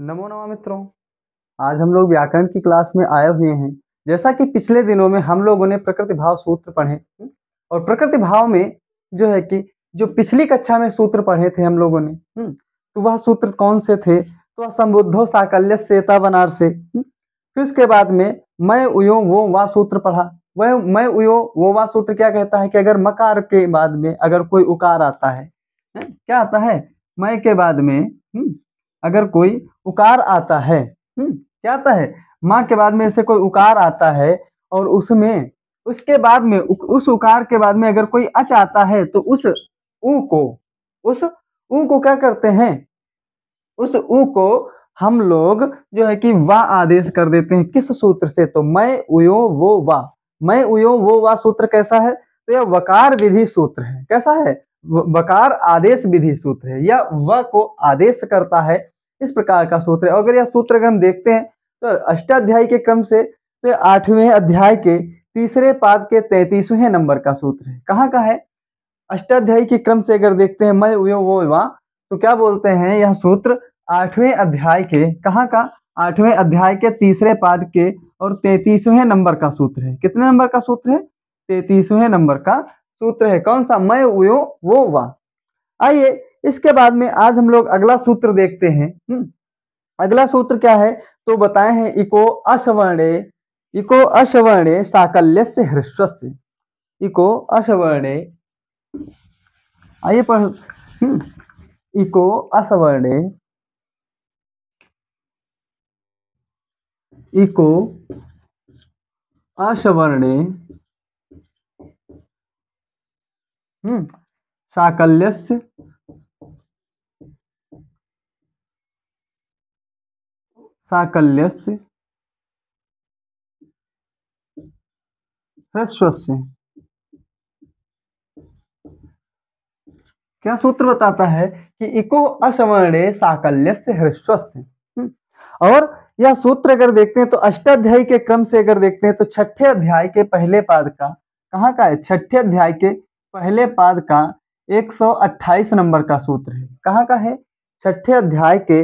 नमो नमः मित्रों। आज हम लोग व्याकरण की क्लास में आए हुए हैं। जैसा कि पिछले दिनों में हम लोगों ने प्रकृति भाव सूत्र पढ़े और प्रकृति भाव में जो है कि जो पिछली कक्षा में सूत्र पढ़े थे हम लोगों ने तो वह सूत्र कौन से थे? तो वह संबुद्धो साकल्यस्येता बनार से फिर उसके बाद में मैं उयो वो वा सूत्र पढ़ा। वह मैं उयो वो वा सूत्र क्या कहता है कि अगर मकार के बाद में अगर कोई उकार आता है, क्या आता है? मैं के बाद में अगर कोई उकार आता है, क्या आता है? माँ के बाद में से कोई उकार आता है और उसमें उसके बाद में उस उकार के बाद में अगर कोई अच आता है तो उस ऊ को क्या करते हैं? उस ऊ को हम लोग जो है कि वा आदेश कर देते हैं। किस सूत्र से? तो मैं उयो वो वा। मैं उयो वो वा सूत्र कैसा है? तो यह वकार विधि सूत्र है। कैसा है? वकार आदेश विधि सूत्र है। यह व को आदेश करता है, इस प्रकार का सूत्र है। अगर यह सूत्र अगर हम देखते हैं तो अष्टाध्यायी के क्रम से तो 8वें अध्याय के तीसरे पाद के 33वें नंबर का सूत्र है। कहाँ का है? अष्टाध्यायी के क्रम से अगर देखते हैं मैं उयो वो वा, तो क्या बोलते हैं? यह सूत्र 8वें अध्याय के कहाँ का? 8वें अध्याय के तीसरे पाद के और 33वें नंबर का सूत्र है। कितने नंबर का सूत्र है? 33वें नंबर का सूत्र है। कौन सा? मैं उयो वो वा। आइए इसके बाद में आज हम लोग अगला सूत्र देखते हैं। अगला सूत्र क्या है? तो बताए हैं इको अश्वर्णे साकल्यस्य ह्रस्वस्य। इको अश्वर्णे, आइए पढ़। इको असवर्णे, इको अश्वर्णे साकल्यस्य साकल्यस्य ह्रस्वस्य। क्या सूत्र बताता है कि इको अश्वर्णे साकल्यस्य ह्रस्वस्य। और यह सूत्र अगर देखते हैं तो अष्टाध्यायी के क्रम से अगर देखते हैं तो छठे अध्याय के पहले पाद का, कहाँ का है? छठे अध्याय के पहले पाद का 128 नंबर का सूत्र है। कहाँ का है? छठे अध्याय के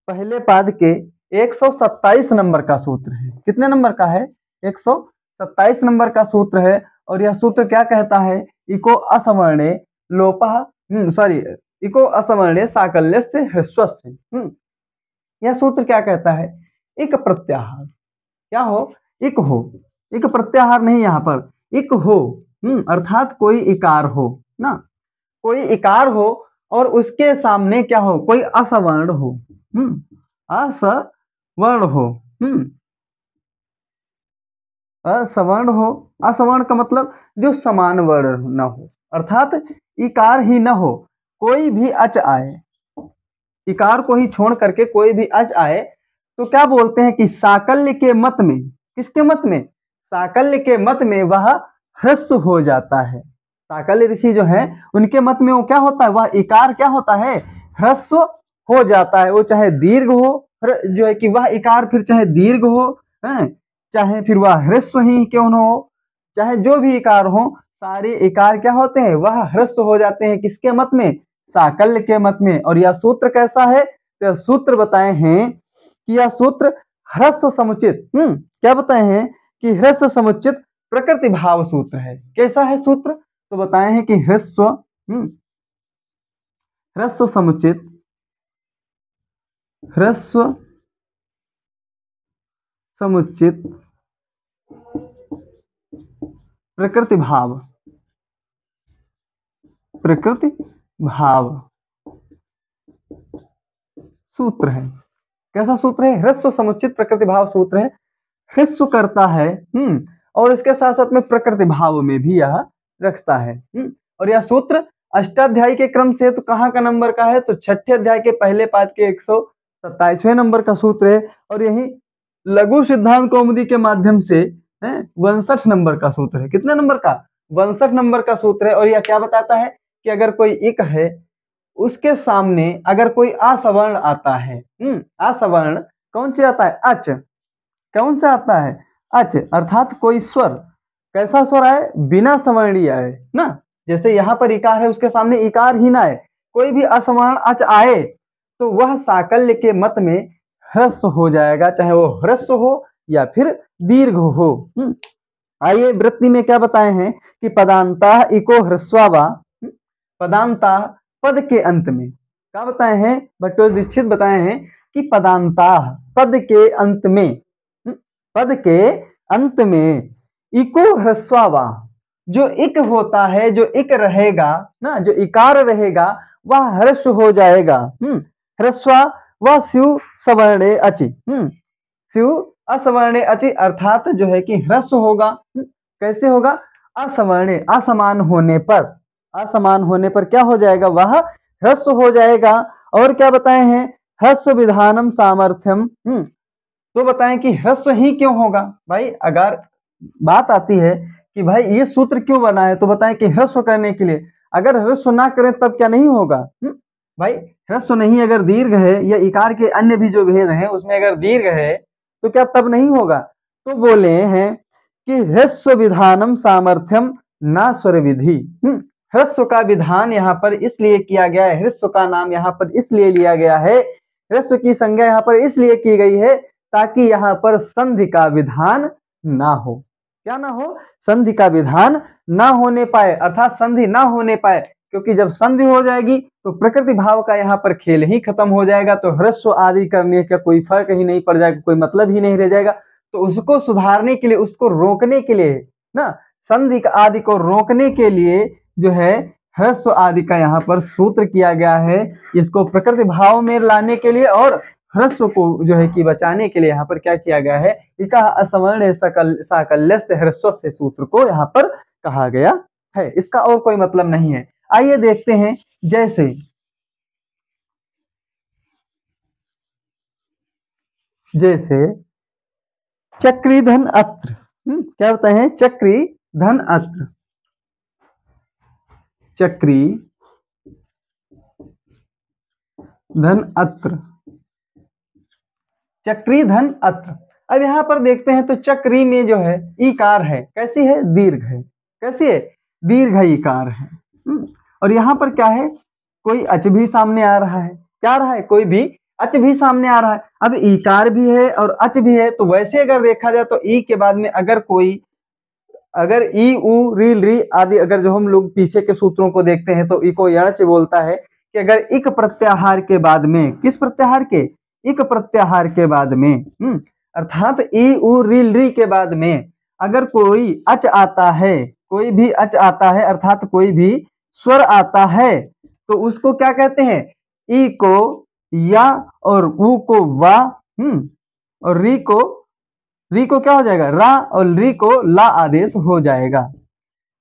पहले पाद के 127 नंबर का सूत्र है। कितने नंबर का है? 127 नंबर का सूत्र है। और यह सूत्र क्या कहता है? इको असवर्णे लोपः सॉरी इको असवर्णे साकल्यस्य ह्रस्वस्य। यह सूत्र क्या कहता है? इक प्रत्याहार। क्या हो? इक हो। इक प्रत्याहार नहीं, यहाँ पर इक हो, अर्थात कोई इकार हो ना, कोई इकार हो और उसके सामने क्या हो? कोई असवर्ण हो। असवर्ण हो। असवर्ण हो। असवर्ण का मतलब जो समान वर्ण न हो, अर्थात इकार ही न हो, कोई भी अच आए, इकार को ही छोड़ करके कोई भी अच आए तो क्या बोलते हैं कि साकल्य के मत में, किसके मत में? साकल्य के मत में वह ह्रस्व हो जाता है। साकल्य ऋषि जो है उनके मत में वो क्या होता है? वह इकार क्या होता है? ह्रस्व हो जाता है। वो चाहे दीर्घ हो, जो है कि वह इकार फिर चाहे दीर्घ हो, चाहे फिर वह ह्रस्व ही क्यों न हो, चाहे जो भी इकार हो, सारे इकार क्या होते हैं? वह ह्रस्व हो जाते हैं। किसके मत में? साकल्य के मत में। और यह सूत्र कैसा है? तो सूत्र बताए हैं कि यह सूत्र ह्रस्व समुचित, क्या बताए हैं? कि ह्रस्व समुचित प्रकृति भाव सूत्र है। कैसा है सूत्र? तो बताए हैं कि ह्रस्व समुचित, ह्रस्व समुचित प्रकृति भाव, प्रकृति भाव सूत्र है। कैसा सूत्र है? ह्रस्व समुचित प्रकृति भाव सूत्र है। ह्रस्व करता है और इसके साथ साथ में प्रकृति भाव में भी यह रखता है। और यह सूत्र अष्टाध्यायी के क्रम से तो कहाँ का नंबर का है? तो छठे अध्याय के पहले पाद के 127वें नंबर का सूत्र है। और यही लघु सिद्धांत कौमुदी के माध्यम से 62 नंबर का सूत्र है। कितने नंबर का? 62 नंबर का सूत्र है। और यह क्या बताता है कि अगर कोई इक है उसके सामने अगर कोई असवर्ण आता है, असवर्ण कौन सी आता है? अच। कौन सा आता है? अच, अर्थात कोई स्वर। कैसा स्वर आए? बिना सवर्णीय आए ना। जैसे यहाँ पर इकार है, उसके सामने इकार ही ना आए, कोई भी असवर्ण अच आए तो वह साकल्य के मत में ह्रस्व हो जाएगा, चाहे वो ह्रस्व हो या फिर दीर्घ हो। आइए वृत्ति में क्या बताए हैं कि पदांता इको ह्रस्वा वा, पदांता पद के अंत में क्या बताए हैं, भट्टो दीक्षित बताए हैं कि पदांता पद के अंत में, पद के अंत में इको ह्रस्वा वा, जो इक होता है, जो इक रहेगा ना, जो इकार रहेगा वह ह्रस्व हो जाएगा। ह्रस्वा व स्यु सवर्णे अचि, स्यु असवर्णे अचि अर्थात जो है कि ह्रस्व होगा। कैसे होगा, असवर्णे असमान होने पर, असमान होने पर क्या हो जाएगा, वह ह्रस्व हो जाएगा। और क्या बताए हैं, ह्रस्व विधानम सामर्थ्यम, तो बताएं कि ह्रस्व ही क्यों होगा। भाई अगर बात आती है कि भाई ये सूत्र क्यों बना है, तो बताएं कि ह्रस्व करने के लिए। अगर ह्रस्व ना करें तब क्या नहीं होगा, भाई ह्रस्व नहीं, अगर दीर्घ है या इकार के अन्य भी जो भेद हैं उसमें अगर दीर्घ है तो क्या तब नहीं होगा। तो बोले हैं कि ह्रस्व विधानम सामर्थ्यम ना स्वर विधि, ह्रस्व का विधान यहाँ पर इसलिए किया गया है, ह्रस्व का नाम यहाँ पर इसलिए लिया गया है, ह्रस्व की संज्ञा यहाँ पर इसलिए की गई है ताकि यहाँ पर संधि का विधान ना हो। क्या ना हो, संधि का विधान ना होने पाए, अर्थात संधि ना होने पाए, क्योंकि जब संधि हो जाएगी तो प्रकृति भाव का यहाँ पर खेल ही खत्म हो जाएगा, तो ह्रस्व आदि करने का कोई फर्क ही नहीं पड़ जाएगा, कोई मतलब ही नहीं रह जाएगा। तो उसको सुधारने के लिए, उसको रोकने के लिए ना, संधि आदि को रोकने के लिए जो है ह्रस्व आदि का यहाँ पर सूत्र किया गया है, इसको प्रकृति भाव में लाने के लिए और ह्रस्व को जो है कि बचाने के लिए यहाँ पर क्या किया गया है, इका असवर्ण साकल्य से ह्रस्व से सूत्र को यहाँ पर कहा गया है, इसका और कोई मतलब नहीं है। आइए देखते हैं, जैसे चक्री धन अत्र, क्या होता है, चक्री धन अत्र, चक्री धन अत्र, चक्री धन अत्र। अब यहां पर देखते हैं तो चक्री में जो है ईकार है, कैसी है, दीर्घ है, कैसी है, दीर्घ ईकार है। और यहाँ पर क्या है, कोई अच भी सामने आ रहा है, क्या आ रहा है, कोई भी अच भी सामने आ रहा है। अब ईकार भी है और अच भी है, तो वैसे अगर देखा जाए तो ई के बाद में अगर कोई, अगर ई उ री री आदि अगर जो हम लोग पीछे के सूत्रों को देखते हैं तो ई को यणच बोलता है कि अगर इक प्रत्याहार के बाद में, किस प्रत्याहार के, इक प्रत्याहार के बाद में, अर्थात ई उ री री के बाद में अगर कोई अच आता है, कोई भी अच आता है, अर्थात कोई भी स्वर आता है, तो उसको क्या कहते हैं, ई को या और उ को वा, और री को क्या हो जाएगा, रा, और री को ला आदेश हो जाएगा।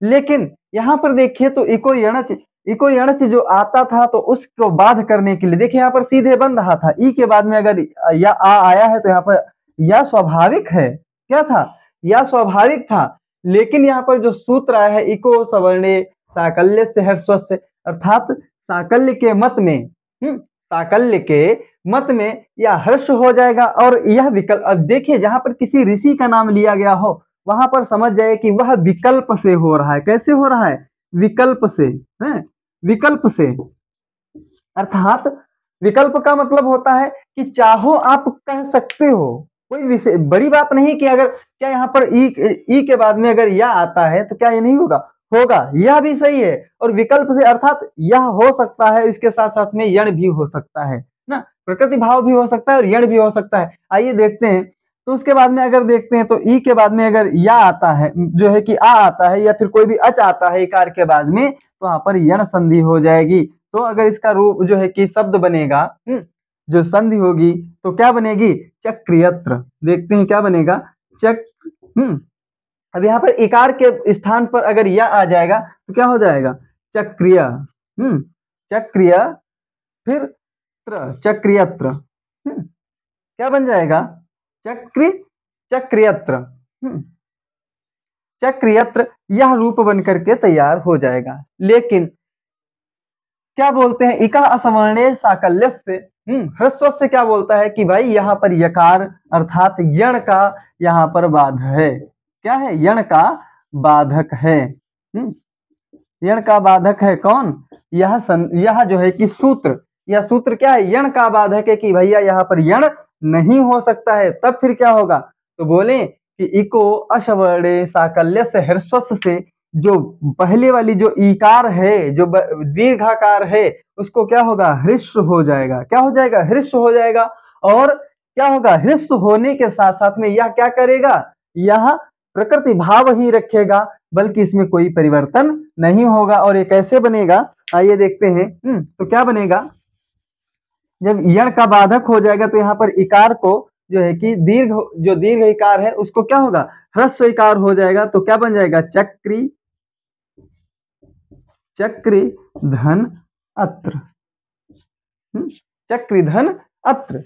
लेकिन यहां पर देखिए तो इको यणच जो आता था तो उसको बाध करने के लिए देखिए यहाँ पर सीधे बन रहा था, ई के बाद में अगर या आ आया है तो यहाँ पर या स्वाभाविक है, क्या था, या स्वाभाविक था। लेकिन यहाँ पर जो सूत्र आया है इको सवर्णे साकल्य से ह्रस्व से, अर्थात साकल्य के मत में, साकल्य के मत में या हर्ष हो जाएगा। और यह विकल्प, अब देखिए जहां पर किसी ऋषि का नाम लिया गया हो वहां पर समझ जाए कि वह विकल्प से हो रहा है, कैसे हो रहा है, विकल्प से, है विकल्प से, अर्थात विकल्प का मतलब होता है कि चाहो आप कह सकते हो, कोई विषय बड़ी बात नहीं कि अगर क्या यहाँ पर ई के बाद में अगर यह आता है तो क्या ये नहीं होगा, होगा, यह भी सही है। और विकल्प से अर्थात यह हो सकता है, इसके साथ साथ में यण भी हो सकता है ना, प्रकृति भाव भी हो सकता है और यण भी हो सकता है। आइए देखते हैं, तो उसके बाद में अगर देखते हैं तो ई के बाद में अगर या आता है, जो है कि आ आता है या फिर कोई भी अच आता है इकार के बाद में, तो वहां पर यण संधि हो जाएगी। तो अगर इसका रूप जो है कि शब्द बनेगा, जो संधि होगी तो क्या बनेगी, चक्रियत्र। देखते हैं क्या बनेगा, अब यहाँ पर इकार के स्थान पर अगर यह आ जाएगा तो क्या हो जाएगा, चक्रिय, चक्रिय, फिर चक्रियत्र, क्या बन जाएगा, चक्रियत्र, चक्रियत्र, यह रूप बन करके तैयार हो जाएगा। लेकिन क्या बोलते हैं, इका असवर्णे साकल्य से, ह्रस्व से क्या बोलता है कि भाई यहाँ पर यकार अर्थात यण का यहाँ पर बाध है, क्या है, यण का बाधक है, यण का बाधक है कौन, यह जो है कि सूत्र, यह सूत्र क्या है, यण का बाधक है कि भैया यहाँ पर यण नहीं हो सकता है, तब फिर क्या होगा? तो बोले कि इको अश्वर्णे साकल्य से ह्रस्व से जो पहले वाली जो ईकार है, जो दीर्घाकार है, उसको क्या होगा? ह्रस्व हो जाएगा। क्या हो जाएगा? ह्रस्व हो जाएगा। और क्या होगा? ह्रस्व होने के साथ साथ में यह क्या करेगा? यह प्रकृति भाव ही रखेगा, बल्कि इसमें कोई परिवर्तन नहीं होगा। और ये कैसे बनेगा? आइए देखते हैं। तो क्या बनेगा? जब यण का बाधक हो जाएगा तो यहाँ पर इकार को जो है कि जो दीर्घ इकार है उसको क्या होगा? ह्रस्व इकार हो जाएगा। तो क्या बन जाएगा? चक्री धन अत्र। चक्री धन अत्र,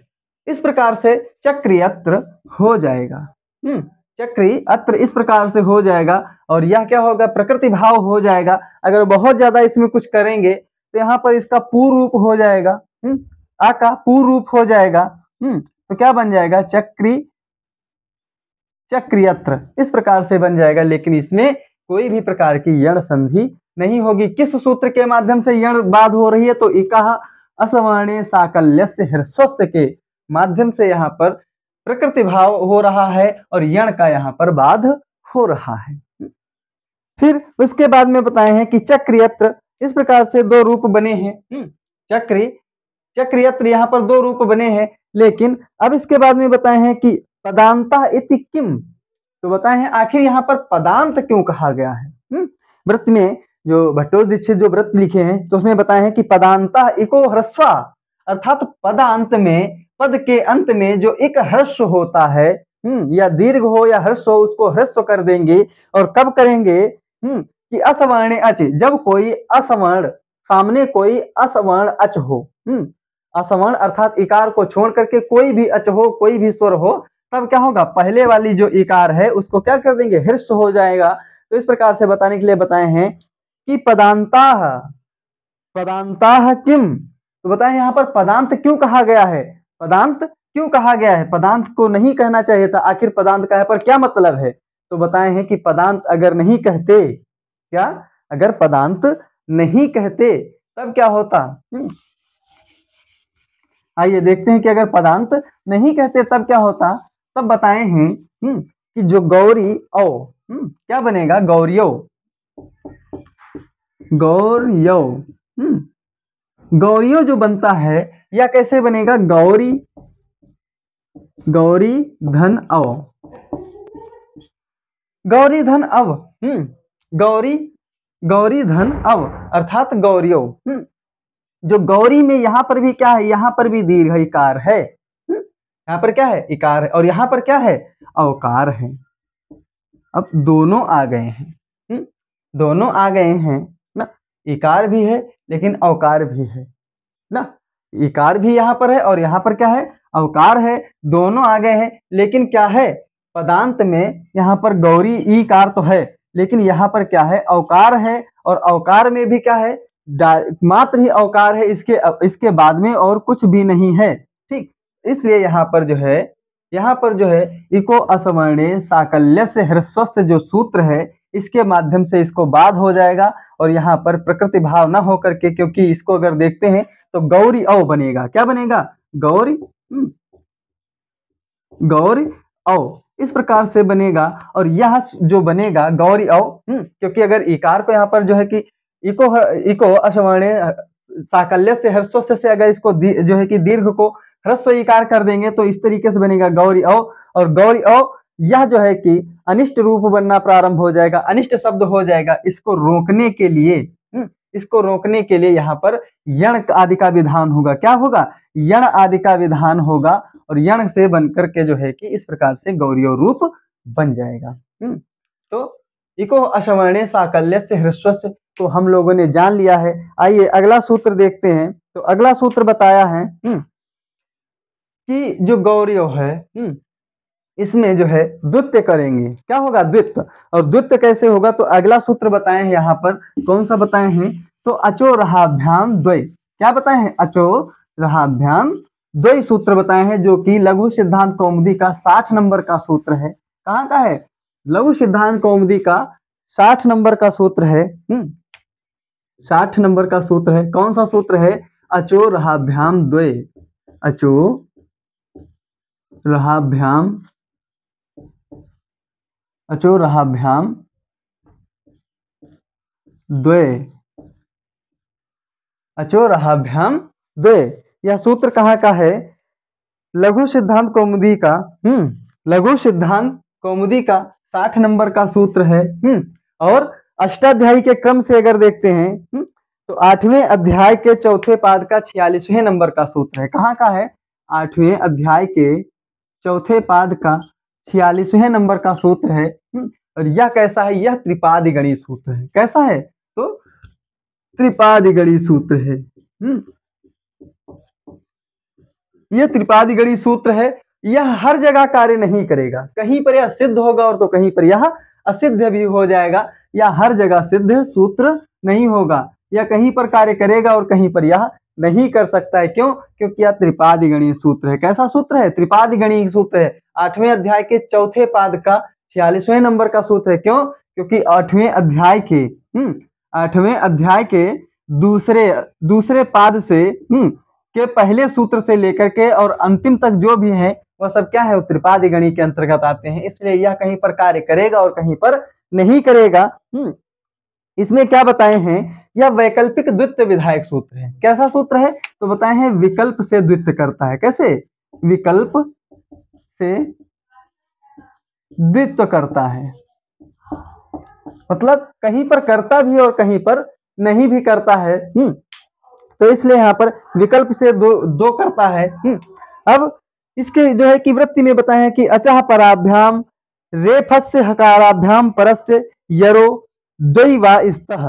इस प्रकार से चक्री अत्र हो जाएगा। चक्री अत्र इस प्रकार से हो जाएगा। और यह क्या होगा? प्रकृति भाव हो जाएगा। अगर बहुत ज्यादा इसमें कुछ करेंगे तो यहाँ पर इसका पूर्व रूप हो जाएगा। आ का पूर्व रूप हो जाएगा। तो क्या बन जाएगा? चक्रियत्र, इस प्रकार से बन जाएगा। लेकिन इसमें कोई भी प्रकार की यण संधि नहीं होगी। किस सूत्र के माध्यम से यण बाध हो रही है? तो इकाह असवर्णे साकल्यस्य ह्रस्वस्य के माध्यम से यहाँ पर प्रकृति भाव हो रहा है और यण का यहाँ पर बाध हो रहा है। फिर उसके बाद में बताए हैं कि चक्रियत्र, इस प्रकार से दो रूप बने हैं। चक्रियत्र यहाँ पर दो रूप बने हैं। लेकिन अब इसके बाद में बताए हैं कि पदांता इति किम, तो बताए हैं आखिर यहाँ पर पदांत क्यों कहा गया है। व्रत में जो भट्टो दीक्षित जो व्रत लिखे हैं तो उसमें बताए हैं कि पदांता इको ह्रस्वा, अर्थात पदांत में, पद के अंत में जो एक ह्रस्व होता है, या दीर्घ हो या ह्रस्व हो, उसको ह्रस्व कर देंगे। और कब करेंगे? कि असवर्ण अच, जब कोई असवर्ण, सामने कोई असवर्ण अच हो, असवर्ण अर्थात इकार को छोड़ करके कोई भी अच हो, कोई भी स्वर हो, तब क्या होगा? पहले वाली जो इकार है उसको क्या कर देंगे? ह्रस्व हो जाएगा। तो इस प्रकार से बताने के लिए बताए हैं कि पदांताः किम, तो बताएं यहाँ पर पदांत क्यों कहा गया है? पदांत क्यों कहा गया है? पदांत को नहीं कहना चाहिए था। आखिर पदांत का यहाँ पर क्या मतलब है? तो बताए हैं कि पदांत अगर नहीं कहते, क्या अगर पदांत नहीं कहते तब क्या होता? आइए देखते हैं कि अगर पदांत नहीं कहते तब क्या होता। तब बताए हैं कि जो गौरी ओ, क्या बनेगा? गौरियो, गौरियो, गौरियो जो बनता है या कैसे बनेगा? गौरी धन अव, गौरी धन अव, गौरी धन अव अर्थात गौरियो। जो गौरी में यहाँ पर भी क्या है? यहाँ पर भी दीर्घ इकार है। यहाँ पर क्या है? इकार है। और यहाँ पर क्या है? अवकार है। अब दोनों आ गए हैं, दोनों आ गए हैं ना। इकार भी है लेकिन अवकार भी है ना। इकार भी यहाँ पर है और यहाँ पर क्या है? अवकार है। दोनों आ गए हैं। लेकिन क्या है? पदांत में यहाँ पर गौरी ईकार तो है, लेकिन यहाँ पर क्या है? अवकार है। और अवकार में भी क्या है? मात्र ही अवकार है, इसके बाद में और कुछ भी नहीं है। ठीक, इसलिए यहाँ पर जो है इको असवर्णे साकल्य से ह्रस्व से जो सूत्र है, इसके माध्यम से इसको बाध हो जाएगा। और यहाँ पर प्रकृति भाव ना हो करके, क्योंकि इसको अगर देखते हैं तो गौरी औ बनेगा। क्या बनेगा? गौरी औ, इस प्रकार से बनेगा। और यह जो बनेगा गौरी औ, क्योंकि अगर इकार को यहाँ पर जो है कि इको असवर्णे साकल्य से ह्रस्व से अगर इसको जो है कि दीर्घ को ह्रस्व इकार कर देंगे तो इस तरीके से बनेगा गौरी औ। और गौरी औ यह जो है कि अनिष्ट रूप बनना प्रारंभ हो जाएगा, अनिष्ट शब्द हो जाएगा। इसको रोकने के लिए यहाँ पर यण आदि का विधान होगा। क्या होगा? यण आदि का विधान होगा। और यण से बनकर के जो है कि इस प्रकार से गौरियो रूप बन जाएगा। तो इको अश्वर्णे साकल्य से ह्रस्व तो हम लोगों ने जान लिया है। आइए अगला सूत्र देखते हैं। तो अगला सूत्र बताया है कि जो गौरियो है, इसमें जो है द्वित्य करेंगे। क्या होगा? द्वित्य। और द्वित्य कैसे होगा? तो अगला सूत्र बताए हैं यहाँ पर। कौन सा बताए हैं? तो अचो रहाभ्याम द्वय। क्या बताए हैं? अचो रहाभ्याम द्वय सूत्र बताए हैं, जो कि लघु सिद्धांत कौमुदी का 60 नंबर का सूत्र है। कहाँ का है? लघु सिद्धांत कौमुदी का 60 नंबर का सूत्र है। 60 नंबर का सूत्र है। कौन सा सूत्र है? अचो रहाभ्याम द्वय। अचो रहाभ्याम, अचोरहाभ्याम द्वे, अचोरहाभ्याम द्वे। यह सूत्र कहाँ का है? लघु सिद्धांत कौमुदी का, लघु सिद्धांत कौमुदी का 60 नंबर का सूत्र है। और अष्टाध्यायी के क्रम से अगर देखते हैं तो 8वें अध्याय के चौथे पाद का 46वें नंबर का सूत्र है। कहाँ का है? 8वें अध्याय के चौथे पाद का 46वें नंबर का सूत्र है। और यह कैसा है? यह त्रिपादिगणीय सूत्र है। कैसा है? तो त्रिपादिगणीय सूत्र है। यह त्रिपादिगणीय सूत्र है। यह हर जगह कार्य नहीं करेगा, कहीं पर यह सिद्ध होगा और तो कहीं पर यह असिद्ध भी हो जाएगा। या हर जगह सिद्ध सूत्र नहीं होगा, यह कहीं पर कार्य करेगा और कहीं पर यह नहीं कर सकता है। क्यों? क्योंकि यह त्रिपादिगणीय सूत्र है। कैसा सूत्र है? त्रिपादिगणीय सूत्र है। 8वें अध्याय के चौथे पाद का 46वें नंबर का सूत्र है। क्यों? क्योंकि 8वें अध्याय के दूसरे पाद से के पहले सूत्र से लेकर के और अंतिम तक जो भी है वह सब क्या है? वो त्रिपादिगणीय के अंतर्गत आते हैं। इसलिए यह कहीं पर कार्य करेगा और कहीं पर नहीं करेगा। इसमें क्या बताए हैं? यह वैकल्पिक द्वित्व विधायक सूत्र है। कैसा सूत्र है? तो बताए हैं विकल्प से द्वित्व करता है। कैसे? विकल्प से द्वित्व करता है, मतलब कहीं पर करता भी और कहीं पर नहीं भी करता है। तो इसलिए यहाँ पर विकल्प से दो करता है। अब इसके जो है कि वृत्ति में बताए हैं कि अचः पराभ्याम रेफस्य हकाराभ्याम परस्य यरो द्वैवास्तः।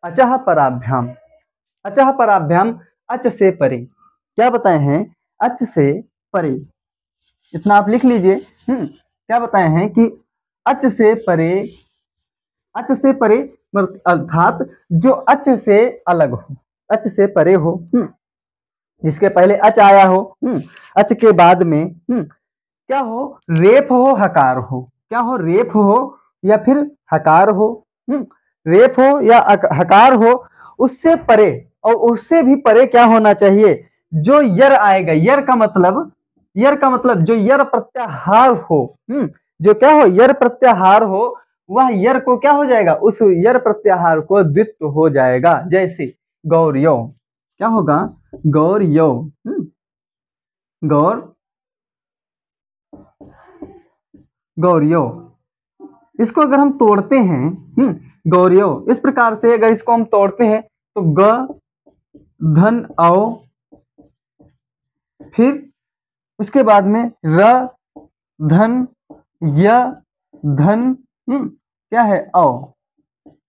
अचः पराभ्याम, अचः पराभ्याम अच से परे। क्या बताए हैं? अच से परे। इतना आप लिख लीजिए। क्या बताए हैं कि अच से परे, अच से परे अर्थात जो अच से अलग हो, अच से परे हो, जिसके पहले अच आया हो, अच के बाद में क्या हो? रेफ हो, हकार हो। क्या हो? रेफ हो या फिर हकार हो। रेफ हो या हकार हो, उससे परे और उससे भी परे क्या होना चाहिए? जो यर आएगा, यर का मतलब जो यर प्रत्याहार हो, जो क्या हो? यर प्रत्याहार हो, वह यर को क्या हो जाएगा? उस यर प्रत्याहार को द्वित्व हो जाएगा। जैसे गौर्यो, क्या होगा? गौर्यो, गौर्यो। इसको अगर हम तोड़ते हैं, गौर्यो इस प्रकार से अगर इसको हम तोड़ते हैं तो ग धन औ, फिर उसके बाद में र धन य धन क्या है? औ।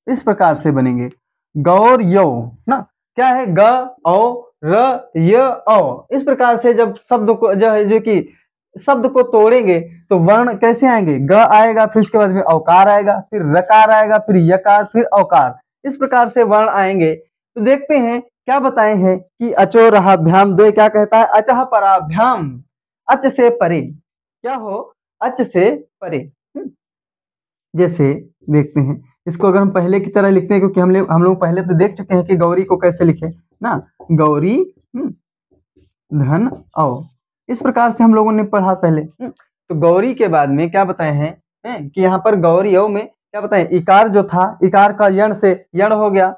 इस प्रकार से बनेंगे गौर यो ना। क्या है? ग औ र य औ। इस प्रकार से जब शब्द को जो कि शब्द को तोड़ेंगे तो वर्ण कैसे आएंगे? ग आएगा, फिर उसके बाद में औकार आएगा, फिर रकार आएगा, फिर यकार, फिर औकार। इस प्रकार से वर्ण आएंगे। तो देखते हैं क्या बताए हैं कि अचोरहाभ्याम द्वे क्या कहता है? अचः पराभ्याम अच से परे। क्या हो? अच से परे। जैसे देखते हैं इसको अगर हम पहले की तरह लिखते हैं, क्योंकि हम लोग पहले तो देख चुके हैं कि गौरी को कैसे लिखे ना। गौरी धन औ, इस प्रकार से हम लोगों ने पढ़ा पहले। तो गौरी के बाद में क्या बताए हैं कि यहाँ पर गौरी औ में क्या बताए? इकार जो था, इकार का यण से यण हो गया,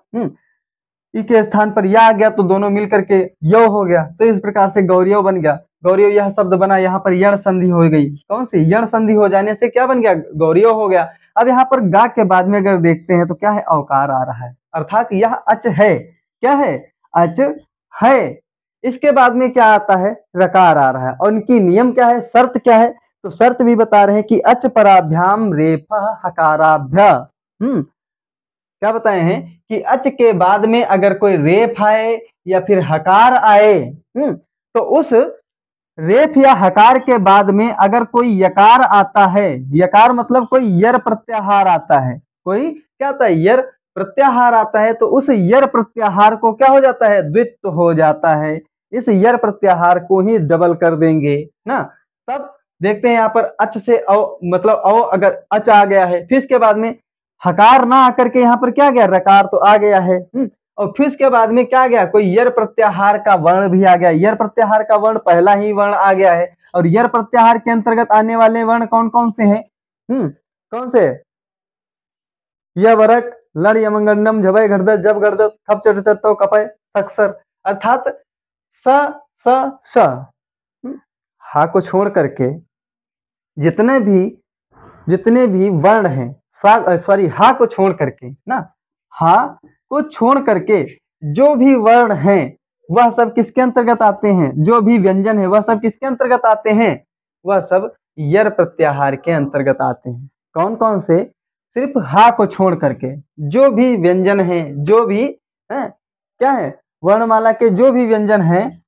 ई के स्थान पर या आ गया तो दोनों मिल करके यो हो गया। तो इस प्रकार से गौरियो बन गया। गौरियो यह शब्द बना, यहाँ पर यण संधि हो गई। कौन सी? यण संधि हो जाने से क्या बन गया? गौरियो हो गया। अब यहाँ पर गा के बाद में अगर देखते हैं तो क्या है? औकार आ रहा है, अर्थात यह अच है। क्या है? अच है। इसके बाद में क्या आता है? रकार आ रहा है। और इनकी नियम क्या है? शर्त क्या है? तो शर्त भी बता रहे हैं कि अच पराभ्याम रेफ हकाराभ्य। क्या बताए हैं कि अच के बाद में अगर कोई रेफ आए या फिर हकार आए, तो उस रेफ या हकार के बाद में अगर कोई यकार आता है, यकार मतलब कोई यर प्रत्याहार आता है, कोई क्या आता है? यर प्रत्याहार आता है, तो उस यर प्रत्याहार को क्या हो जाता है? द्वित्व हो जाता है। इस यर प्रत्याहार को ही डबल कर देंगे ना। तब देखते हैं यहाँ पर अच से औ, मतलब औ अगर अच आ गया है, फिर इसके बाद में हकार ना आकर के यहाँ पर क्या गया? रकार तो आ गया है। और फिर इसके बाद में क्या गया? कोई यर प्रत्याहार का वर्ण भी आ गया। यर प्रत्याहार का वर्ण पहला ही वर्ण आ गया है। और यर प्रत्याहार के अंतर्गत आने वाले वर्ण कौन कौन से हैं? कौन से? य वरक, लड़ यमंगंडम, झबय घरदस, जब घरदस, खप चट चट्टो, कपय सक्सर। अर्थात स स श, हा को छोड़ करके जितने भी वर्ण हैं, हा को छोड़ करके ना, हा को छोड़ करके जो भी वर्ण हैं वह सब किसके अंतर्गत आते हैं? जो भी व्यंजन है वह सब किसके अंतर्गत आते हैं? वह सब यर प्रत्याहार के अंतर्गत आते हैं। कौन कौन से? सिर्फ हा को छोड़ करके जो भी व्यंजन है, जो भी है क्या है, वर्णमाला के जो भी व्यंजन है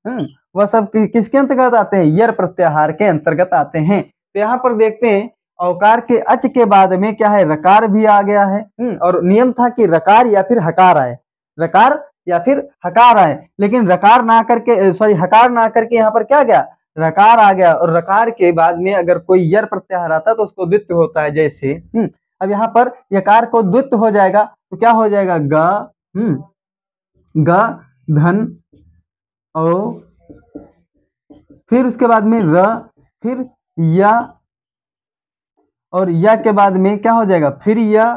वह सब किसके अंतर्गत आते हैं? यर प्रत्याहार के अंतर्गत आते हैं। तो यहाँ पर देखते हैं औकार के अच के बाद में क्या है? रकार भी आ गया है। और नियम था कि रकार या फिर हकार आए, रकार या फिर हकार आए, लेकिन रकार ना करके हकार ना करके यहाँ पर क्या गया? रकार आ गया। और रकार के बाद में अगर कोई यर प्रत्याहार आता है तो उसको द्वित्व होता है। जैसे अब यहाँ पर यकार को द्वित्व हो जाएगा तो क्या हो जाएगा? ग धन ओ, फिर उसके बाद में र, फिर या, और या के बाद में क्या हो जाएगा? फिर या,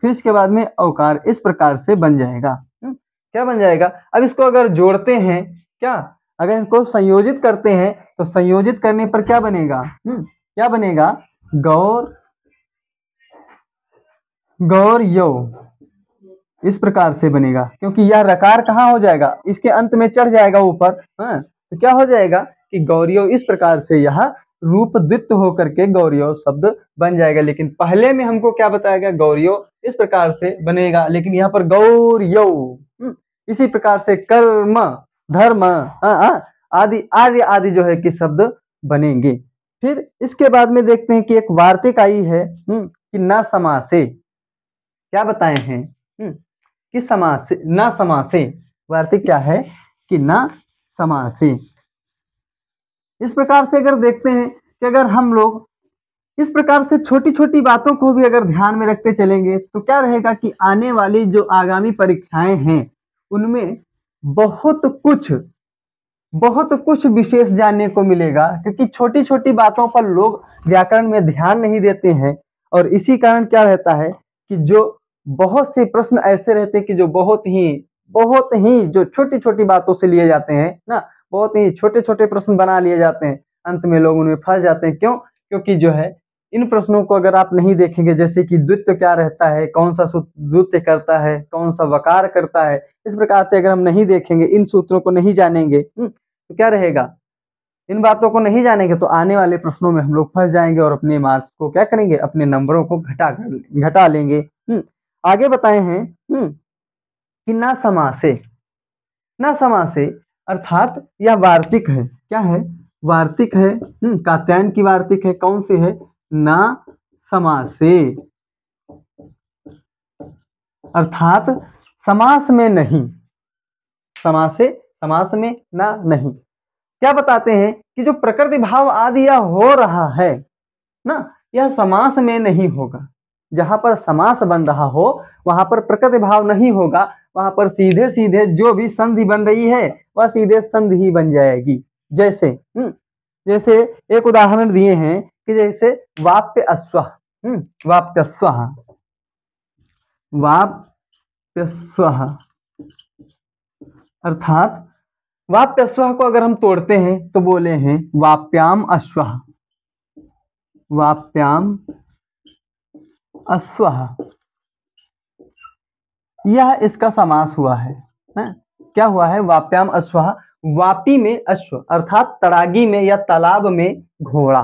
फिर इसके बाद में औकार। इस प्रकार से बन जाएगा। क्या बन जाएगा? अब इसको अगर जोड़ते हैं, क्या अगर इनको संयोजित करते हैं तो संयोजित करने पर क्या बनेगा? क्या बनेगा? गौर गौर यो, इस प्रकार से बनेगा। क्योंकि यह रकार कहाँ हो जाएगा? इसके अंत में चढ़ जाएगा ऊपर। तो क्या हो जाएगा कि गौरियो, इस प्रकार से यह रूप द्वित्व होकर के गौरियो शब्द बन जाएगा। लेकिन पहले में हमको क्या बताया गया? गौरियो इस प्रकार से बनेगा, लेकिन यहाँ पर गौरियो इसी प्रकार से कर्म, धर्म आदि आर्य आदि जो है कि शब्द बनेंगे। फिर इसके बाद में देखते हैं कि एक वार्तिक आई है कि न समासे। क्या बताए हैं? कि समासे, न समासे। वार्तिक क्या है? कि न समासे। इस प्रकार से अगर देखते हैं कि अगर हम लोग इस प्रकार से छोटी छोटी बातों को भी अगर ध्यान में रखते चलेंगे तो क्या रहेगा कि आने वाली जो आगामी परीक्षाएं हैं उनमें बहुत कुछ विशेष जानने को मिलेगा। क्योंकि छोटी छोटी बातों पर लोग व्याकरण में ध्यान नहीं देते हैं, और इसी कारण क्या रहता है कि जो बहुत से प्रश्न ऐसे रहते हैं कि जो बहुत ही जो छोटी छोटी बातों से लिए जाते हैं ना, बहुत ही छोटे छोटे प्रश्न बना लिए जाते हैं, अंत में लोग उनमें फंस जाते हैं। क्यों? क्योंकि जो है इन प्रश्नों को अगर आप नहीं देखेंगे, जैसे कि द्वित्व क्या रहता है, कौन सा सूत्र द्वित्व करता है, कौन सा वकार करता है, इस प्रकार से अगर हम नहीं देखेंगे, इन सूत्रों को नहीं जानेंगे तो क्या रहेगा? इन बातों को नहीं जानेंगे तो आने वाले प्रश्नों में हम लोग फंस जाएंगे और अपने मार्क्स को क्या करेंगे? अपने नंबरों को घटा लेंगे। आगे बताए हैं कि ना समासे। ना समासे अर्थात यह वार्तिक है। क्या है? वार्तिक है। कात्यायन की वार्तिक है। कौन सी है? ना समासे, अर्थात समास में नहीं। समासे, समास में ना नहीं। क्या बताते हैं कि जो प्रकृति भाव आदि यह हो रहा है ना, यह समास में नहीं होगा। जहां पर समास बन रहा हो वहां पर प्रकृति भाव नहीं होगा, वहां पर सीधे सीधे जो भी संधि बन रही है वह सीधे संधि ही बन जाएगी। जैसे जैसे एक उदाहरण दिए हैं कि जैसे वाप्य अश्व, वाप्यस्व, वाप्यस्व, अर्थात वाप्यस्व को अगर हम तोड़ते हैं तो बोले हैं वाप्याम अश्व, वाप्याम अश्व, यह इसका समास हुआ है। क्या हुआ है? वाप्याम अश्व, वापी में अश्व अर्थात तड़ागी में या तालाब में घोड़ा।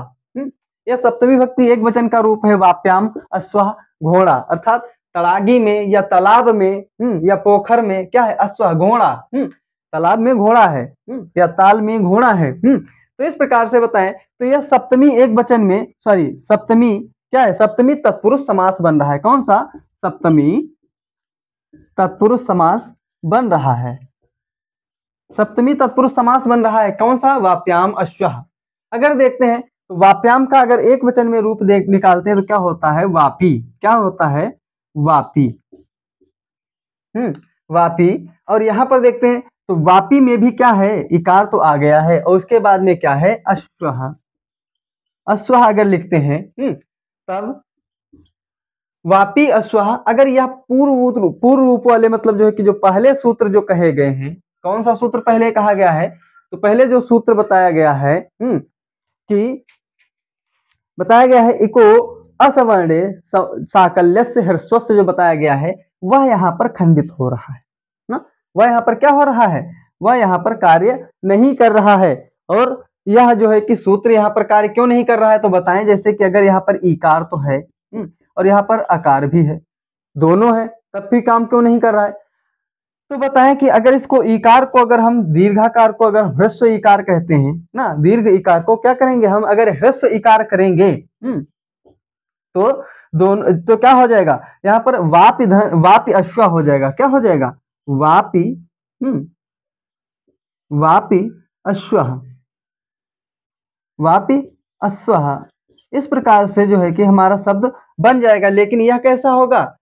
यह सप्तमी विभक्ति एक वचन का रूप है। वाप्याम अश्व, घोड़ा, अर्थात तड़ागी में या तालाब में या पोखर में क्या है? अश्व, घोड़ा। तालाब में घोड़ा है या ताल में घोड़ा है। तो इस प्रकार से बताएं तो यह सप्तमी एक वचन में, सप्तमी क्या है? सप्तमी तत्पुरुष समास बन रहा है। कौन सा? सप्तमी तत्पुरुष समास बन रहा है। सप्तमी तत्पुरुष समास बन रहा है। कौन सा? वाप्याम अश्व। अगर देखते हैं तो वाप्याम का अगर एक वचन में रूप निकालते हैं तो क्या होता है? वापी। क्या होता है? वापी। वापी। और यहां पर देखते हैं तो वापी में भी क्या है? इकार तो आ गया है और उसके बाद में क्या है? अश्व। अश्वः अगर लिखते हैं तब वापी अश्वः, अगर यह पूर्व रूप वाले मतलब जो है कि जो पहले सूत्र जो कहे गए हैं, कौन सा सूत्र पहले कहा गया है, तो पहले जो सूत्र बताया गया है कि बताया गया है इको असवर्णे साकल्यस्य ह्रस्वस्य जो बताया गया है वह यहाँ पर खंडित हो रहा है ना, वह यहाँ पर क्या हो रहा है, वह यहाँ पर कार्य नहीं कर रहा है। और यह जो है कि सूत्र यहाँ पर कार्य क्यों नहीं कर रहा है, तो बताएं जैसे कि अगर यहाँ पर ईकार तो है और यहाँ पर आकार भी है, दोनों है, तब भी काम क्यों नहीं कर रहा है। तो बताएं कि अगर इसको ईकार को अगर हम दीर्घाकार को अगर ह्रस्व ईकार कहते हैं ना, दीर्घ ईकार को क्या करेंगे हम, अगर ह्रस्व ईकार करेंगे तो दोनों तो क्या हो जाएगा, यहाँ पर वापी अश्व हो जाएगा, क्या हो जाएगा, वापी वापी अश्व, वापी अश्व। इस प्रकार से जो है कि हमारा शब्द बन जाएगा, लेकिन यह कैसा होगा,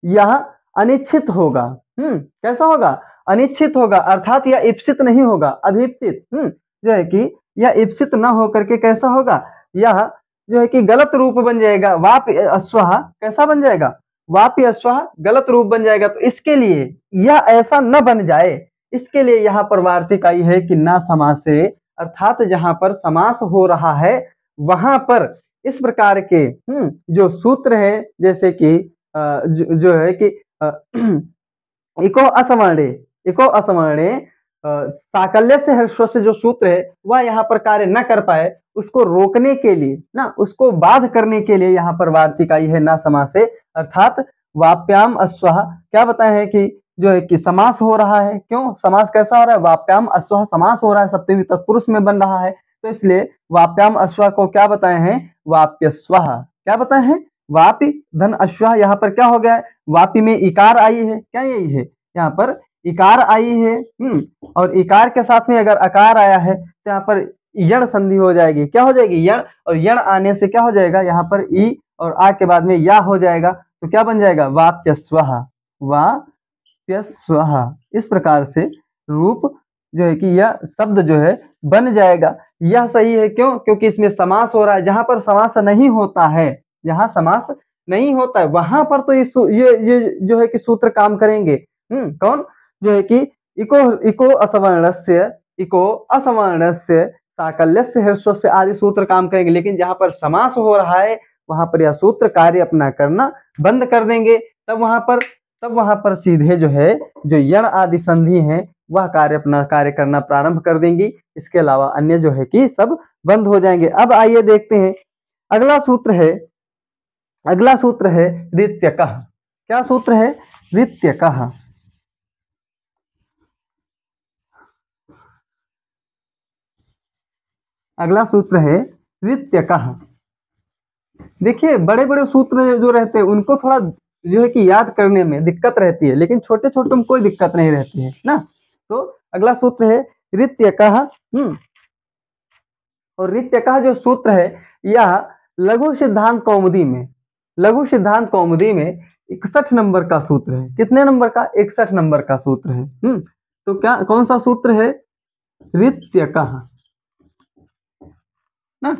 यह अनिश्चित होगा। कैसा होगा, अनिश्चित होगा, अर्थात यह इप्सित नहीं होगा, अभिप्सित जो है कि यह इप्सित न होकर के कैसा होगा, यह जो है कि गलत रूप बन जाएगा, वापी अश्वः कैसा बन जाएगा, वापी अश्वः गलत रूप बन जाएगा। तो इसके लिए यह ऐसा न बन जाए, इसके लिए यहाँ पर वार्तिक आई है कि ना समासे, अर्थात जहां पर समास हो रहा है वहां पर इस प्रकार के जो सूत्र है, जैसे कि जो है कि इको असवर्णे, इको असवर्णे साकल्य से ह्रस्व से जो सूत्र है वह यहाँ पर कार्य न कर पाए, उसको रोकने के लिए ना, उसको बाध करने के लिए यहाँ पर वार्तिक आई है ना समासे, अर्थात वाप्याम अश्वः। क्या बताए हैं कि जो है कि समास हो रहा है, क्यों समास कैसा हो रहा है, वाप्याम अश्वः समास हो रहा है, सप्तमी तत्पुरुष में बन रहा है, तो इसलिए वाप्याम अश्वः को क्या बताए हैं, वाप्यस्वः। क्या बताए हैं, वापी धन अश्वः, यहाँ पर क्या हो गया है, वापी में इकार आई है, क्या यही है, यहाँ पर इकार आई है और इकार के साथ में अगर अकार आया है तो यहाँ पर यण संधि हो जाएगी, क्या हो जाएगी, यण, और यण आने से क्या हो जाएगा, यहाँ पर ई और आ के बाद में या हो जाएगा, तो क्या बन जाएगा, वाप्यस्वः, वाप्यस्वः। इस प्रकार से रूप जो है कि यह शब्द जो है बन जाएगा। यह सही है, क्यों, क्योंकि इसमें समास हो रहा है, जहां पर समास नहीं होता है, जहां समास नहीं होता है वहां पर तो ये जो है कि सूत्र काम करेंगे। कौन, जो है कि इको असवर्णस्य, इको असवर्णस्य साकल्यस्य ह्रस्वस्य आदि सूत्र काम करेंगे, लेकिन जहां पर समास हो रहा है वहां पर यह सूत्र कार्य अपना करना बंद कर देंगे, तब वहां पर सीधे जो है जो यण आदि संधि है वह कार्य अपना कार्य करना प्रारंभ कर देंगी, इसके अलावा अन्य जो है कि सब बंद हो जाएंगे। अब आइए देखते हैं अगला सूत्र है, अगला सूत्र है ऋत्यकः। क्या सूत्र है, ऋत्यकः। अगला सूत्र है ऋत्यकः। देखिए बड़े बड़े सूत्र जो रहते हैं उनको थोड़ा जो है कि याद करने में दिक्कत रहती है, लेकिन छोटे छोटे में कोई दिक्कत नहीं रहती है ना। तो अगला सूत्र है ऋत्यकः। और ऋत्यकः जो सूत्र है यह लघु सिद्धांत कौमुदी में, लघु सिद्धांत कौमुदी में 61 नंबर का सूत्र है। कितने नंबर का, 61 नंबर का सूत्र है। तो क्या कौन सा सूत्र है, ऋत्यकः ना,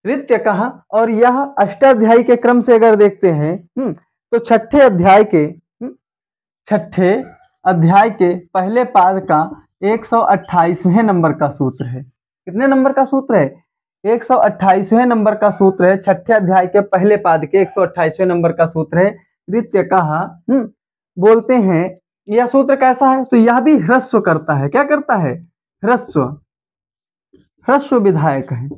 ऋत्यकः। और यह अष्टाध्यायी के क्रम से अगर देखते हैं तो छठे अध्याय के पहले पाद का 128वें नंबर का सूत्र है। कितने नंबर का सूत्र है, 128वें नंबर का सूत्र है, छठे अध्याय के पहले पाद के 128वें नंबर का सूत्र है ऋत्यकः। बोलते हैं यह सूत्र कैसा है, तो यह भी ह्रस्व करता है, क्या करता है, ह्रस्व, ह्रस्व विधायक है।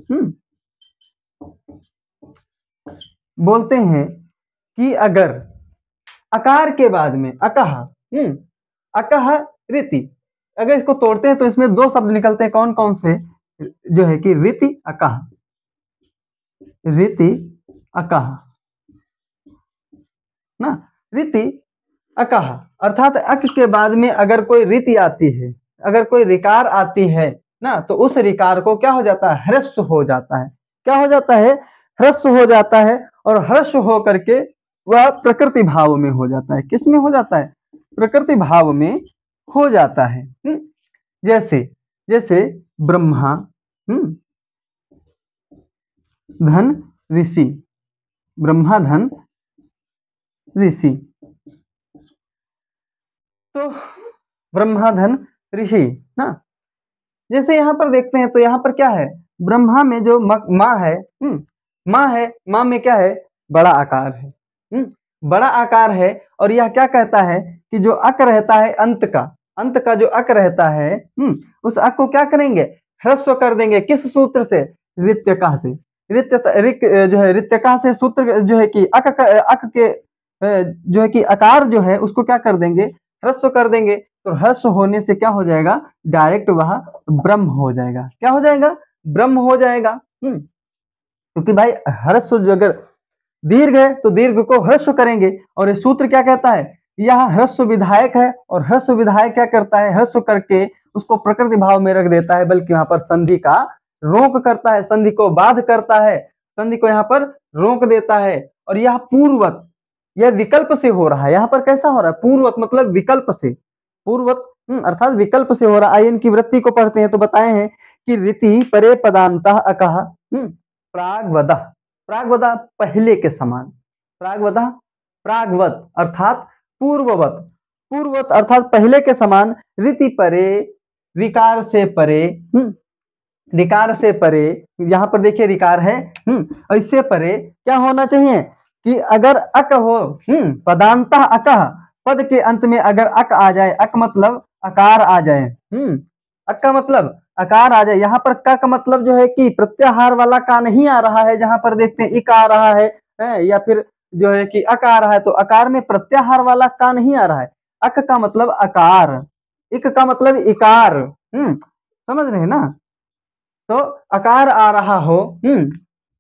बोलते हैं कि अगर अकार के बाद में अकह, अकह रीति, अगर इसको तोड़ते हैं तो इसमें दो शब्द निकलते हैं, कौन कौन से, जो है कि रीति अकह, रीति अकह ना, रीति अकह, अर्थात अक के बाद में अगर कोई रीति आती है, अगर कोई रिकार आती है ना, तो उस रिकार को क्या हो जाता है, ह्रस्व हो जाता है, क्या हो जाता है, ह्रस्व हो जाता है। और ह्रस्व हो करके वह प्रकृति भाव में हो जाता है, किस में हो जाता है, प्रकृति भाव में हो जाता है। जैसे जैसे ब्रह्मा, धन ऋषि, ब्रह्माधन ऋषि। तो ब्रह्माधन ऋषि ना, जैसे यहाँ पर देखते हैं तो यहाँ पर क्या है, ब्रह्मा में जो माँ है, माँ है, माँ में क्या है, बड़ा आकार है, बड़ा आकार है। और यह क्या कहता है कि जो अक रहता है अंत का जो अक रहता है, उस अक को क्या करेंगे, ह्रस्व कर देंगे। किस सूत्र से, रित्यका से। जो है रित्यका से सूत्र जो है कि अक के जो है कि आकार जो है उसको क्या कर देंगे, ह्रस्व कर देंगे। तो ह्रस्व होने से क्या हो जाएगा, डायरेक्ट वह ब्रह्म हो जाएगा। क्या हो जाएगा, ब्रह्म हो जाएगा। क्योंकि भाई ह्रस्व जो अगर दीर्घ है तो दीर्घ को ह्रस्व करेंगे। और ये सूत्र क्या कहता है, यह ह्रस्व विधायक है, और ह्रस्व विधायक क्या करता है, ह्रस्व करके उसको प्रकृति भाव में रख देता है, बल्कि यहाँ पर संधि का रोक करता है, संधि को बाध करता है, संधि को यहाँ पर रोक देता है। और यह पूर्वत, यह विकल्प से हो रहा है। यहाँ पर कैसा हो रहा है, पूर्वत मतलब विकल्प से, पूर्वत अर्थात विकल्प से हो रहा है। आयन की वृत्ति को पढ़ते हैं तो बताए हैं कि रीति परे पदांतः अकः प्राग्वदः, प्राग्वदा पहले के समान, प्राग्वदा प्रागवत अर्थात पूर्ववत, पूर्ववत अर्थात पहले के समान, रीति परे रिकार से परे, रिकार से परे, यहाँ पर देखिए रिकार है, इससे परे क्या होना चाहिए कि अगर अक हो, पदांतः अकः, पद के अंत में अगर अक आ जाए, अक मतलब आकार आ जाए, अक का मतलब आकार आ जाए। यहाँ पर क का मतलब जो है कि प्रत्याहार वाला का नहीं आ रहा है, जहां पर देखते हैं इक आ रहा है, या फिर जो है कि अक आ रहा है, तो आकार में प्रत्याहार वाला का नहीं आ रहा है। अक का मतलब आकार, इक का मतलब इकार, समझ रहे हैं ना। तो आकार आ रहा हो,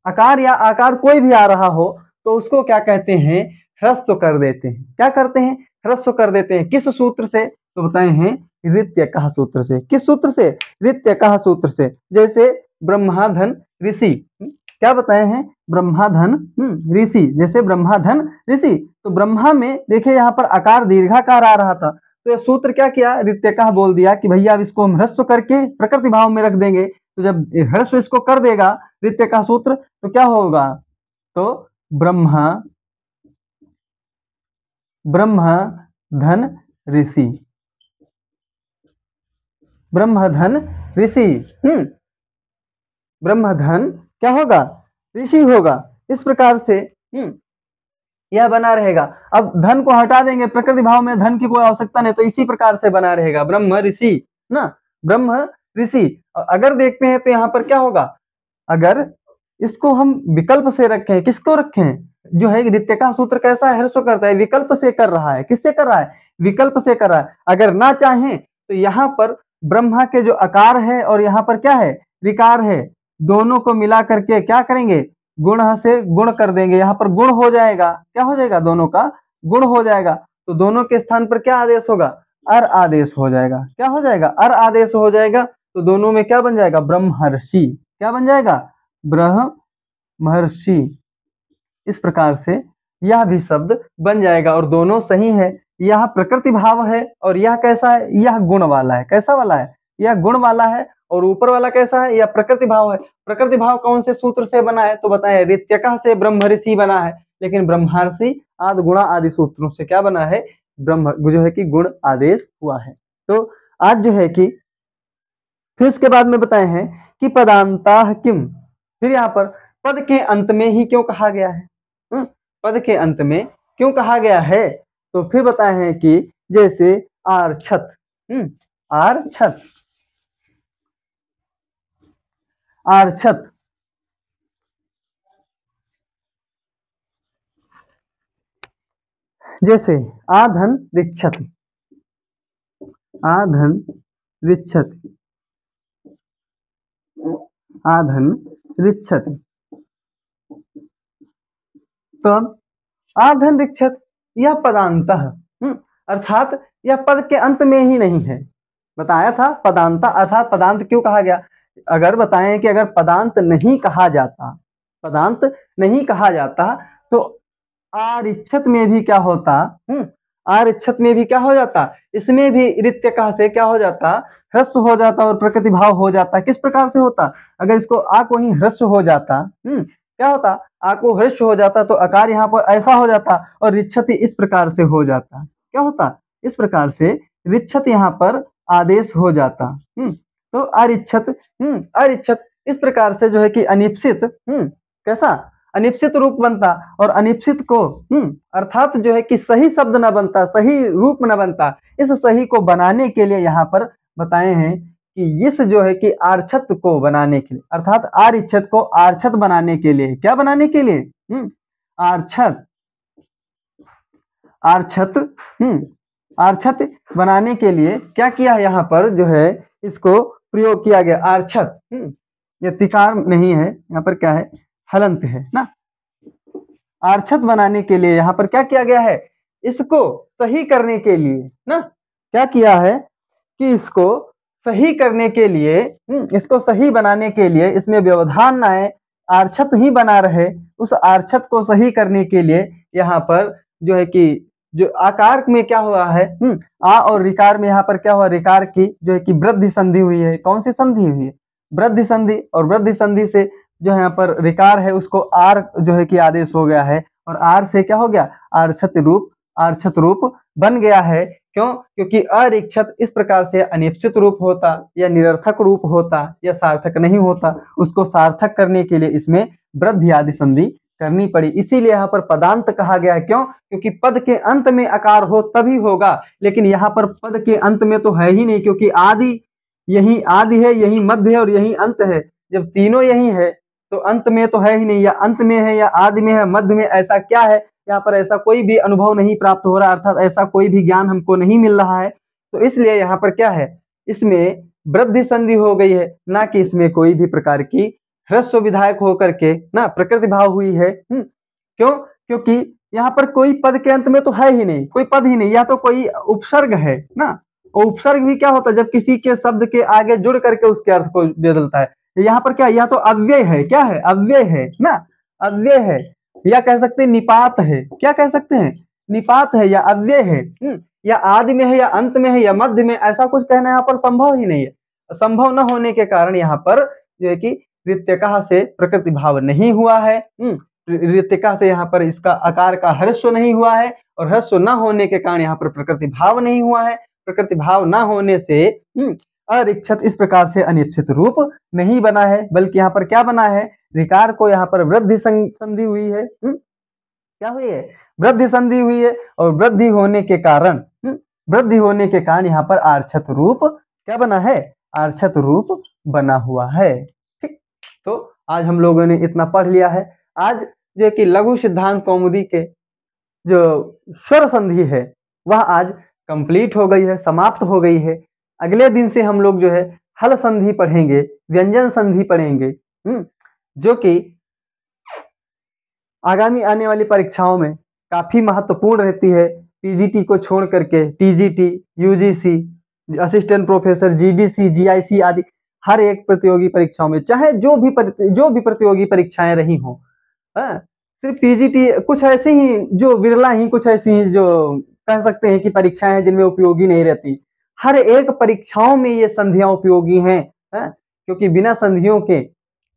आकार या आकार कोई भी आ रहा हो, तो उसको क्या कहते हैं, ह्रस्व कर देते हैं। क्या करते हैं, ह्रस्व कर देते हैं। किस सूत्र से, तो बताए हैं रित्यकः सूत्र से। किस सूत्र से, रित्यकः सूत्र से। जैसे ब्रह्माधन ऋषि, क्या बताए हैं, ब्रह्माधन ऋषि, जैसे ब्रह्माधन ऋषि। तो ब्रह्मा में देखिए यहाँ पर आकार दीर्घाकार आ रहा था, तो यह सूत्र क्या किया, रित्यकः बोल दिया कि भैया अब इसको हम ह्रस्व करके प्रकृति भाव में रख देंगे। तो जब ह्रस्व इसको कर देगा रित्यकः सूत्र, तो क्या होगा, तो ब्रह्मा ब्रह्मधन ऋषि, ब्रह्मधन ऋषि, ब्रह्मधन क्या होगा, ऋषि होगा। इस प्रकार से यह बना रहेगा। अब धन को हटा देंगे, प्रकृति भाव में धन की कोई आवश्यकता नहीं, तो इसी प्रकार से बना रहेगा ब्रह्म ऋषि ना, ब्रह्म ऋषि। अगर देखते हैं तो यहाँ पर क्या होगा, अगर इसको हम विकल्प से रखें, किसको रखें, जो है रित्यकः सूत्र कैसा है, ह्रस्व करता है, विकल्प से कर रहा है। किससे कर रहा है, विकल्प से कर रहा है। अगर ना चाहें तो यहाँ पर ब्रह्मा के जो आकार है और यहाँ पर क्या है, विकार है, दोनों को मिला करके क्या करेंगे, गुण से गुण कर देंगे। यहाँ पर गुण हो जाएगा, क्या हो जाएगा, दोनों का गुण हो जाएगा। तो दोनों के स्थान पर क्या आदेश होगा, अर आदेश हो जाएगा। क्या हो जाएगा, अर आदेश हो जाएगा। तो दोनों में क्या बन जाएगा, ब्रह्मर्षि। क्या बन जाएगा, ब्रह्मर्षि। इस प्रकार से यह भी शब्द बन जाएगा, और दोनों सही है। यह प्रकृति भाव है और यह कैसा है, यह गुण वाला है। कैसा वाला है, यह गुण वाला है। और ऊपर वाला कैसा है, यह प्रकृति भाव है। प्रकृति भाव कौन से सूत्र से बना है, तो बताए रित्यकः से ब्रह्मर्षि बना है। लेकिन ब्रह्मर्षि आदि गुणा आदि सूत्रों से क्या बना है, ब्रह्म जो है कि गुण आदेश हुआ है। तो आज जो है कि फिर उसके बाद में बताए हैं कि पदांताः किम, फिर यहाँ पर पद के अंत में ही क्यों कहा गया है, पद के अंत में क्यों कहा गया है। तो फिर बताए हैं कि जैसे आर्छत, आर्छत, आर्छत, जैसे आधन रिक्षत, आधन रिक्षत, आधन रिक्षत। तो आधन रिक्षत यह पदांतः, अर्थात यह पद के अंत में ही नहीं है। बताया था पदांत, अर्थात पदांत क्यों कहा गया। अगर बताएं कि अगर पदांत नहीं कहा जाता, पदांत नहीं कहा जाता, तो आरिच्छत में भी क्या होता, आरिच्छत में भी क्या हो जाता, इसमें भी ऋत्यकः से क्या हो जाता, ह्रस्व हो जाता और प्रकृति भाव हो जाता। किस प्रकार से होता, अगर इसको आ को ही ह्रस्व हो जाता, क्या होता, आ को ह्रस्व हो जाता तो आकार यहाँ पर ऐसा हो जाता और रिच्छति इस प्रकार से हो जाता। क्या होता, इस प्रकार से रिच्छत यहाँ पर आदेश हो जाता। तो अरिच्छत, अरिच्छत इस प्रकार से जो है कि अनिप्सित, कैसा अनिप्सित रूप बनता और अनिप्सित को अर्थात जो है कि सही शब्द न बनता, सही रूप न बनता। इस सही को बनाने के लिए यहाँ पर बताए हैं कि इस जो है कि आर्छत को बनाने के लिए, अर्थात आरिच्छत को आर्छत बनाने के लिए, क्या बनाने के लिए, आर्छत, आर्छत, आर्छत बनाने के लिए क्या किया, यहाँ पर जो है इसको प्रयोग किया गया आर्छत। ये तिकार नहीं है, यहाँ पर क्या है, हलंत है ना। आर्छत बनाने के लिए यहाँ पर क्या किया गया है, इसको सही करने के लिए ना, क्या किया है कि इसको सही करने के लिए, इसको सही बनाने के लिए इसमें व्यवधान ना आए, आर्छत ही बना रहे, उस आर्छत को सही करने के लिए यहाँ पर जो है कि जो आकार में क्या हुआ है, आ और रिकार में यहाँ पर क्या हुआ, रिकार की जो है कि वृद्धि संधि हुई है। कौन सी संधि हुई है, वृद्धि संधि, और वृद्धि संधि से जो है यहाँ पर रिकार है उसको आर जो है कि आदेश हो गया है और आर से क्या हो गया, आर्छत रूप, आर्छत रूप बन गया है। क्यों, क्योंकि अरिक्षत इस प्रकार से अनिश्चित रूप होता या निरर्थक रूप होता या सार्थक नहीं होता, उसको सार्थक करने के लिए इसमें वृद्धि आदि संधि करनी पड़ी, इसीलिए यहाँ पर पदांत कहा गया है। क्यों, क्योंकि पद के अंत में आकार हो तभी होगा, लेकिन यहाँ पर पद के अंत में तो है ही नहीं, क्योंकि आदि यही आदि है, यही मध्य है और यही अंत है। जब तीनों यही है तो अंत में तो है ही नहीं, या अंत में है या आदि में है, मध्य में ऐसा क्या है, यहाँ पर ऐसा कोई भी अनुभव नहीं प्राप्त हो रहा, अर्थात ऐसा कोई भी ज्ञान हमको नहीं मिल रहा है। तो इसलिए यहाँ पर क्या है, इसमें वृद्धि संधि हो गई है, ना कि इसमें कोई भी प्रकार की ह्रस्व विधायक होकर के ना प्रकृति भाव हुई है। क्यों, क्योंकि यहाँ पर कोई पद के अंत में तो है ही नहीं, कोई पद ही नहीं, या तो कोई उपसर्ग है ना, और उपसर्ग भी क्या होता है, जब किसी के शब्द के आगे जुड़ करके उसके अर्थ को बदलता है। यहाँ पर क्या, यह तो अव्यय है, क्या है, अव्यय है ना, अव्यय है, या कह सकते हैं निपात है, क्या कह सकते हैं, निपात है या अव्यय है, या आदि में है या अंत में है या मध्य में, ऐसा कुछ कहना यहाँ पर संभव ही नहीं है। संभव न होने के कारण यहाँ पर जो है कि ऋत्यकः से प्रकृति भाव नहीं हुआ है, ऋत्यकः से यहाँ पर इसका आकार का ह्रस्व नहीं हुआ है, और ह्रस्व न होने के कारण यहाँ पर प्रकृति भाव नहीं हुआ है। प्रकृति भाव न होने से अरिक्षत इस प्रकार से अनिश्चित रूप नहीं बना है, बल्कि यहाँ पर क्या बना है, रिकार को यहाँ पर वृद्धि संधि हुई है। क्या हुई है, वृद्धि संधि हुई है, और वृद्धि होने के कारण, वृद्धि होने के कारण यहाँ पर आर्छत रूप क्या बना है, आर्छत रूप बना हुआ है। ठीक, तो आज हम लोगों ने इतना पढ़ लिया है। आज जो कि लघु सिद्धांत कौमुदी के जो स्वर संधि है वह आज कंप्लीट हो गई है, समाप्त हो गई है। अगले दिन से हम लोग जो है हल संधि पढ़ेंगे, व्यंजन संधि पढ़ेंगे, जो कि आगामी आने वाली परीक्षाओं में काफी महत्वपूर्ण रहती है। पीजीटी को छोड़ करके TGT, UGC, assistant professor, GDC, GIC आदि हर एक प्रतियोगी परीक्षाओं में, चाहे जो भी प्रतियोगी परीक्षाएं रही हों, सिर्फ पीजीटी कुछ ऐसे ही जो विरला ही कुछ ऐसी ही जो कह सकते हैं कि परीक्षाएं हैं जिनमें उपयोगी नहीं रहती। हर एक परीक्षाओं में ये संधियां उपयोगी हैं, क्योंकि बिना संधियों के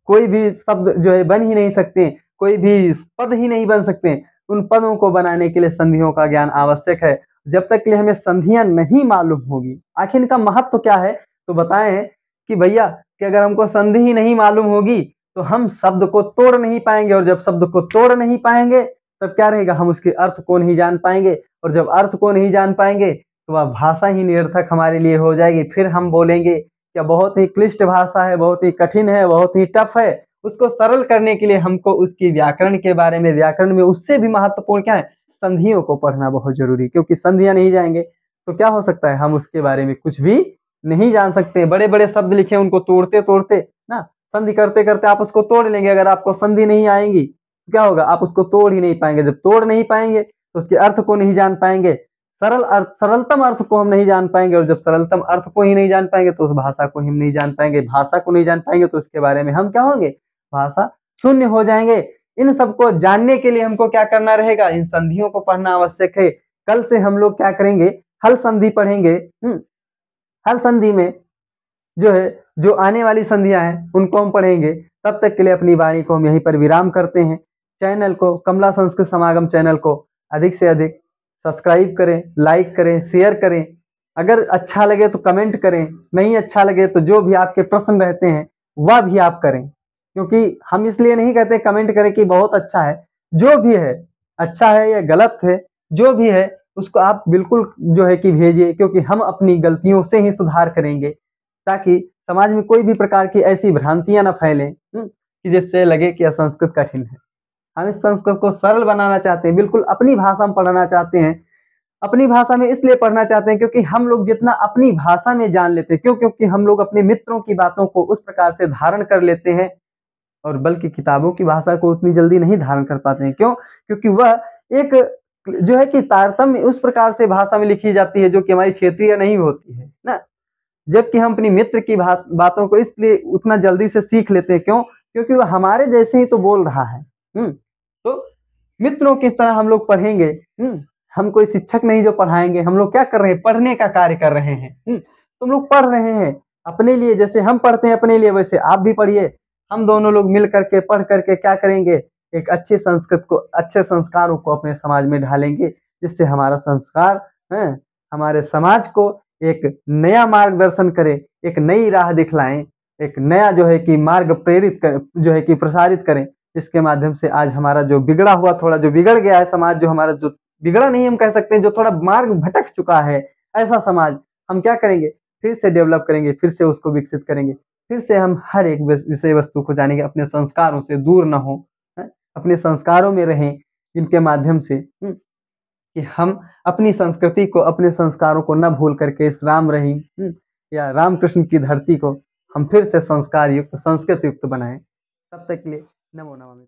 कोई भी शब्द जो है बन ही नहीं सकते, कोई भी पद ही नहीं बन सकते। उन पदों को बनाने के लिए संधियों का ज्ञान आवश्यक है। जब तक के लिए हमें संधियां नहीं मालूम होगी, आखिर इनका महत्व क्या है, तो बताएं कि भैया कि अगर हमको संधि ही नहीं मालूम होगी तो हम शब्द को तोड़ नहीं पाएंगे, और जब शब्द को तोड़ नहीं पाएंगे तब क्या रहेगा, हम उसके अर्थ को नहीं जान पाएंगे, और जब अर्थ को नहीं जान पाएंगे तो वह भाषा ही निरर्थक हमारे लिए हो जाएगी। फिर हम बोलेंगे क्या बहुत ही क्लिष्ट भाषा है, बहुत ही कठिन है, बहुत ही टफ है। उसको सरल करने के लिए हमको उसकी व्याकरण के बारे में, व्याकरण में उससे भी महत्वपूर्ण क्या है, संधियों को पढ़ना बहुत जरूरी, क्योंकि संधियां नहीं जाएंगे तो क्या हो सकता है, हम उसके बारे में कुछ भी नहीं जान सकते। बड़े बड़े शब्द लिखे उनको तोड़ते तोड़ते ना, संधि करते करते आप उसको तोड़ लेंगे। अगर आपको संधि नहीं आएंगी तो क्या होगा, आप उसको तोड़ ही नहीं पाएंगे। जब तोड़ नहीं पाएंगे तो उसके अर्थ को नहीं जान पाएंगे, सरल अर्थ, सरलतम अर्थ को हम नहीं जान पाएंगे, और जब सरलतम अर्थ को ही नहीं जान पाएंगे तो उस भाषा को हम नहीं जान पाएंगे। भाषा को नहीं जान पाएंगे तो उसके बारे में हम क्या होंगे, भाषा शून्य हो जाएंगे। इन सबको जानने के लिए हमको क्या करना रहेगा, इन संधियों को पढ़ना आवश्यक है। कल से हम लोग क्या करेंगे, हल संधि पढ़ेंगे। हल संधि में जो है, जो आने वाली संधियां हैं उनको हम पढ़ेंगे। तब तक के लिए अपनी वाणी को हम यहीं पर विराम करते हैं। चैनल को, कमला संस्कृत समागम चैनल को अधिक से अधिक सब्सक्राइब करें, लाइक करें, शेयर करें। अगर अच्छा लगे तो कमेंट करें, नहीं अच्छा लगे तो जो भी आपके प्रश्न रहते हैं वह भी आप करें, क्योंकि हम इसलिए नहीं कहते कमेंट करें कि बहुत अच्छा है। जो भी है, अच्छा है या गलत है, जो भी है उसको आप बिल्कुल जो है कि भेजिए, क्योंकि हम अपनी गलतियों से ही सुधार करेंगे, ताकि समाज में कोई भी प्रकार की ऐसी भ्रांतियां ना फैलें कि जिससे लगे कि संस्कृत कठिन है। हम इस संस्कृत को सरल बनाना चाहते हैं, बिल्कुल अपनी भाषा में पढ़ना चाहते हैं। अपनी भाषा में इसलिए पढ़ना चाहते हैं क्योंकि हम लोग जितना अपनी भाषा में जान लेते हैं, क्योंकि हम लोग अपने मित्रों की बातों को उस प्रकार से धारण कर लेते हैं, और बल्कि किताबों की भाषा को उतनी जल्दी नहीं धारण कर पाते हैं। क्यों? क्योंकि वह एक जो है कि तारतम्य उस प्रकार से भाषा में लिखी जाती है जो कि हमारी क्षेत्रीय नहीं होती है ना। जबकि हम अपनी मित्र की बातों को इसलिए उतना जल्दी से सीख लेते हैं। क्यों? क्योंकि वह हमारे जैसे ही तो बोल रहा है। तो मित्रों किस तरह हम लोग पढ़ेंगे। हम कोई शिक्षक नहीं जो पढ़ाएंगे, हम लोग क्या कर रहे हैं, पढ़ने का कार्य कर रहे हैं। तुम लोग पढ़ रहे हैं अपने लिए, जैसे हम पढ़ते हैं अपने लिए वैसे आप भी पढ़िए। हम दोनों लोग मिल करके पढ़ करके क्या करेंगे, एक अच्छी संस्कृत को, अच्छे संस्कारों को अपने समाज में ढालेंगे, जिससे हमारा संस्कार हमारे समाज को एक नया मार्गदर्शन करे, एक नई राह दिखलाएं, एक नया जो है कि मार्ग प्रेरित कर, जो है कि प्रसारित करें, जिसके माध्यम से आज हमारा जो बिगड़ा हुआ, थोड़ा जो बिगड़ गया है समाज, जो हमारा जो बिगड़ा नहीं हम कह सकते हैं, जो थोड़ा मार्ग भटक चुका है, ऐसा समाज हम क्या करेंगे, फिर से डेवलप करेंगे, फिर से उसको विकसित करेंगे, फिर से हम हर एक विषय वस्तु को जानेंगे, अपने संस्कारों से दूर न हो, अपने संस्कारों में रहें, जिनके माध्यम से कि हम अपनी संस्कृति को, अपने संस्कारों को न भूल करके इस राम रहीम या रामकृष्ण की धरती को हम फिर से संस्कार युक्त, संस्कृत युक्त बनाएं। तब तक के लिए नमो नमः।